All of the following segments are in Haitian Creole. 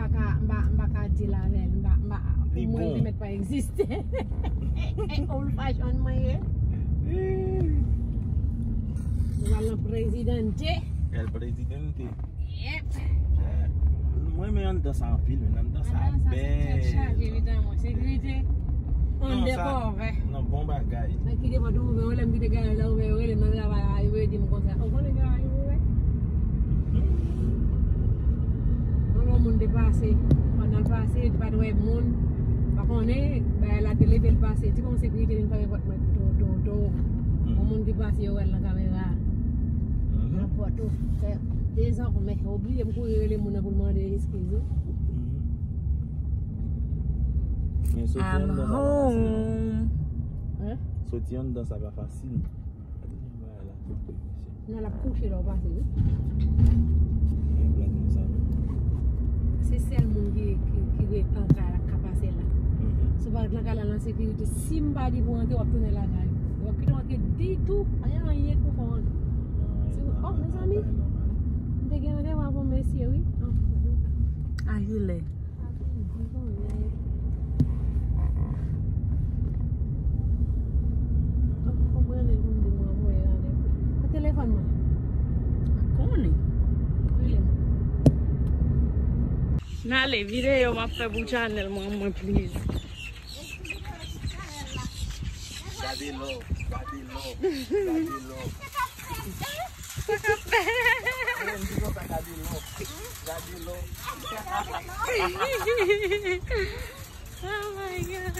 Mbaka di la vel, mwen li met pa existe. Old fashion mwen. Wala presidente. El presidente. Yep. Mwen men an dans an pil, men an dans an bel. Évidemment, sécurité. On décore. Non, bon bagay. Mwen ki de pa tou ouve, wè mwen ki te gane la ouve, wè mwen la va aywe di mwen konser. Ou konen gane ouve? Moun de pase, pendant pase, pas de web moun. Par contre, la télé elle passe, tu comme sécurité une fois votre moun qui passe yo la caméra. La photo. Des ans mais oublié me courir les moun pour demander excuse. Mais sortir dans ça pas facile. Non la couche là passer. C'est celle qui est en train de passer là. Si vous avez la sécurité, si vous avez dit pour entrer, vous tournez la gagne. Vous avez entrer du tout, rien pour faire. Oh, mes amis, vous avez regardé pour monsieur, oui? Ah, il est. Téléphone, moi. Comment est? Nale, video ma fait pour channel moi please. Gadilo. Oh my god.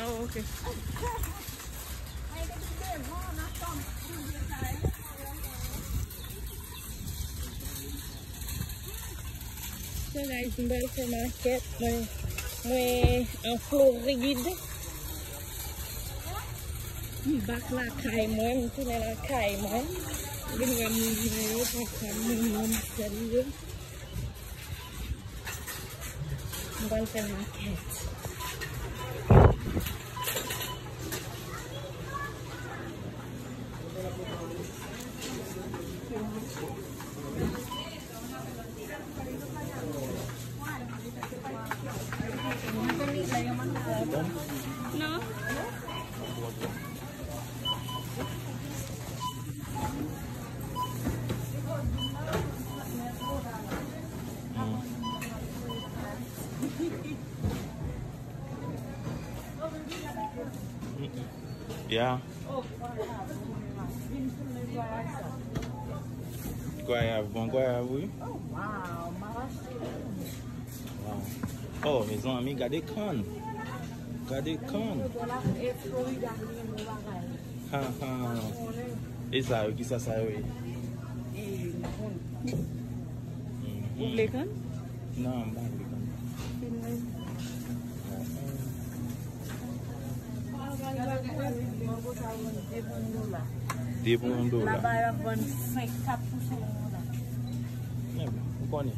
Oh, okay. So guys, mbel sa market mwen en Floride. Bak la kay mwen, mwen toune la kay mwen. Vin wè mwen video pa mwen serye. Mbel sa market. No? Yeah. Goyave, oui. Oh wow, Wow. Oh, mes amis, regardez con. Et ça, qui ça, oui? Vous voulez con? Non, pas le con. Des bons dollars. Là-bas, il y a 5-4%. Vous connaissez?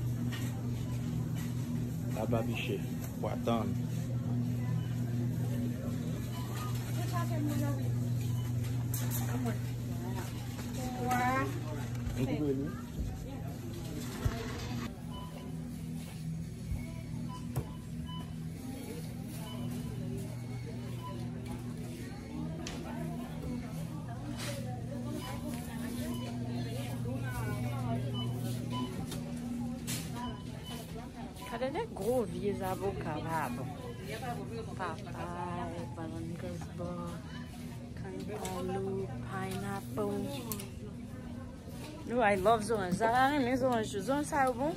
Là-bas, biché. Pour attendre. Cadê de gros vieux avocats là? Papaye, banana, cantaloupe, pineapple. Oh, I love orange. Zara, les oranges, ça est bon?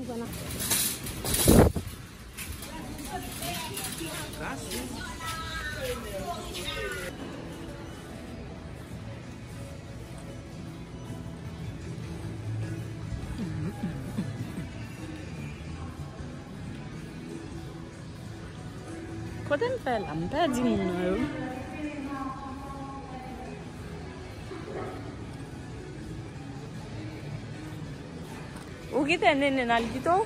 Voilà. Kote m fè la, m pe di moun nan yo. Ou kite nenen al kito?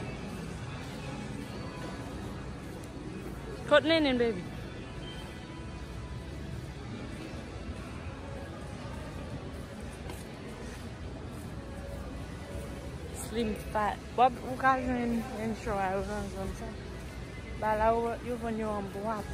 Kote nenen, baby. Slim fat. Wap ou ka jwen en show a ou nan zon sa. Ba la ou yon yon buat.